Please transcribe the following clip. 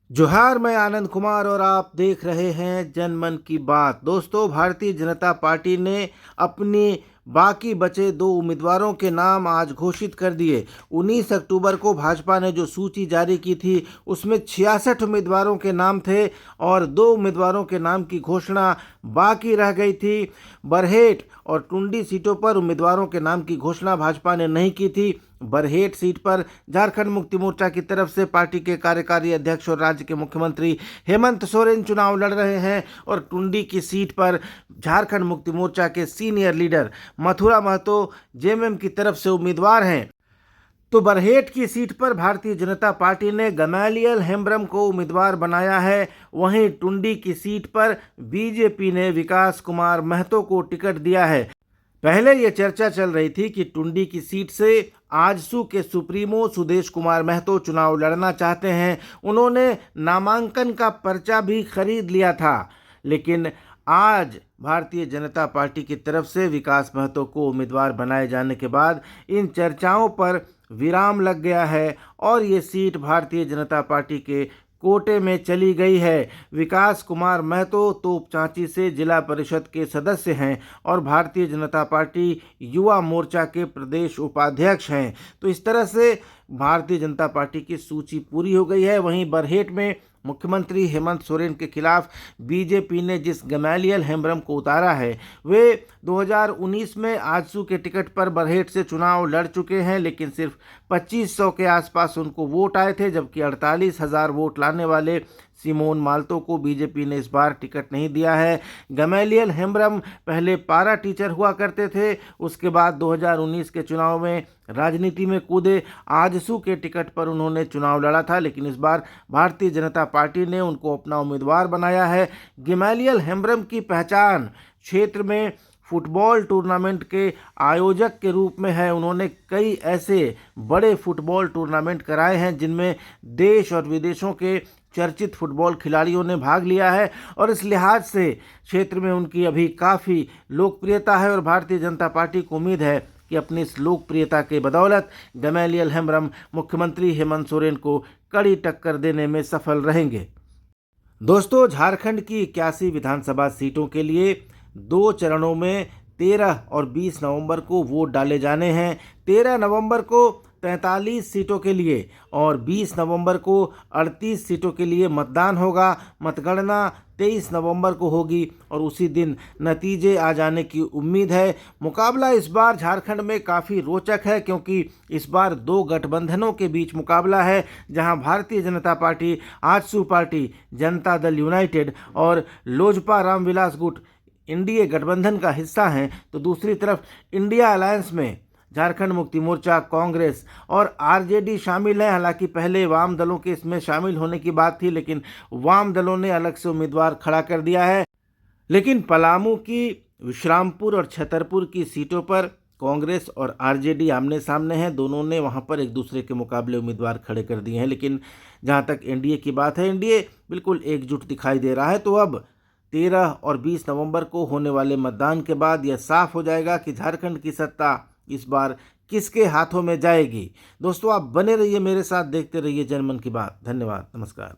जोहार, मैं आनंद कुमार और आप देख रहे हैं जनमन की बात। दोस्तों, भारतीय जनता पार्टी ने अपनी बाकी बचे दो उम्मीदवारों के नाम आज घोषित कर दिए। 19 अक्टूबर को भाजपा ने जो सूची जारी की थी उसमें 66 उम्मीदवारों के नाम थे और दो उम्मीदवारों के नाम की घोषणा बाकी रह गई थी। बरहेट और टुंडी सीटों पर उम्मीदवारों के नाम की घोषणा भाजपा ने नहीं की थी। बरहेट सीट पर झारखंड मुक्ति मोर्चा की तरफ से पार्टी के कार्यकारी अध्यक्ष और राज्य के मुख्यमंत्री हेमंत सोरेन चुनाव लड़ रहे हैं और टुंडी की सीट पर झारखंड मुक्ति मोर्चा के senior leader Mathura Mahto JMM की तरफ से उम्मीदवार हैं। तो बरहेट की सीट पर भारतीय जनता पार्टी ने गमालियल हेम्ब्रम को उम्मीदवार बनाया है। वहीं टुंडी की सीट पर बीजेपी ने विकास कुमार महतो को टिकट दिया है। पहले ये चर्चा चल रही थी कि टुंडी की सीट से आजसू के सुप्रीमो सुदेश कुमार महतो चुनाव लड़ना चाहते हैं। उन्होंने नामांकन का पर्चा भी खरीद लिया था, लेकिन आज भारतीय जनता पार्टी की तरफ से विकास महतो को उम्मीदवार बनाए जाने के बाद इन चर्चाओं पर विराम लग गया है और ये सीट भारतीय जनता पार्टी के कोटे में चली गई है। विकास कुमार महतो तोपचांची से जिला परिषद के सदस्य हैं और भारतीय जनता पार्टी युवा मोर्चा के प्रदेश उपाध्यक्ष हैं। तो इस तरह से भारतीय जनता पार्टी की सूची पूरी हो गई है। वहीं बरहेट में मुख्यमंत्री हेमंत सोरेन के खिलाफ बीजेपी ने जिस गमालियल हेम्ब्रम को उतारा है वे 2019 में आजसू के टिकट पर बरहेट से चुनाव लड़ चुके हैं, लेकिन सिर्फ 2500 के आसपास उनको वोट आए थे, जबकि 48,000 वोट लाने वाले सिमोन माल्तो को बीजेपी ने इस बार टिकट नहीं दिया है। गमालियल हेम्ब्रम पहले पारा टीचर हुआ करते थे, उसके बाद 2019 के चुनाव में राजनीति में कूदे। आजसू के टिकट पर उन्होंने चुनाव लड़ा था, लेकिन इस बार भारतीय जनता पार्टी ने उनको अपना उम्मीदवार बनाया है। गमालियल हेम्ब्रम की पहचान क्षेत्र में फुटबॉल टूर्नामेंट के आयोजक के रूप में है। उन्होंने कई ऐसे बड़े फुटबॉल टूर्नामेंट कराए हैं जिनमें देश और विदेशों के चर्चित फुटबॉल खिलाड़ियों ने भाग लिया है और इस लिहाज से क्षेत्र में उनकी अभी काफ़ी लोकप्रियता है और भारतीय जनता पार्टी को उम्मीद है कि अपनी इस लोकप्रियता के बदौलत गमालियल हेम्ब्रम मुख्यमंत्री हेमंत सोरेन को कड़ी टक्कर देने में सफल रहेंगे। दोस्तों, झारखंड की 81 विधानसभा सीटों के लिए 2 चरणों में 13 और 20 नवंबर को वोट डाले जाने हैं। 13 नवंबर को 43 सीटों के लिए और 20 नवंबर को 38 सीटों के लिए मतदान होगा। मतगणना 23 नवंबर को होगी और उसी दिन नतीजे आ जाने की उम्मीद है। मुकाबला इस बार झारखंड में काफ़ी रोचक है, क्योंकि इस बार 2 गठबंधनों के बीच मुकाबला है, जहां Bharatiya Janata party, AJSU party, Janata Dal United और लोजपा रामविलास गुट एनडीए गठबंधन का हिस्सा हैं। तो दूसरी तरफ इंडिया अलायंस में झारखंड मुक्ति मोर्चा, कांग्रेस और आरजेडी शामिल हैं। हालांकि पहले वाम दलों के इसमें शामिल होने की बात थी, लेकिन वाम दलों ने अलग से उम्मीदवार खड़ा कर दिया है। लेकिन पलामू की, विश्रामपुर और छतरपुर की सीटों पर कांग्रेस और आरजेडी आमने सामने हैं। दोनों ने वहां पर एक दूसरे के मुकाबले उम्मीदवार खड़े कर दिए हैं। लेकिन जहां तक एनडीए की बात है, एनडीए बिल्कुल एकजुट दिखाई दे रहा है। तो अब 13 और 20 नवंबर को होने वाले मतदान के बाद यह साफ हो जाएगा कि झारखंड की सत्ता इस बार किसके हाथों में जाएगी। दोस्तों, आप बने रहिए मेरे साथ, देखते रहिए जनमन की बात। धन्यवाद, नमस्कार।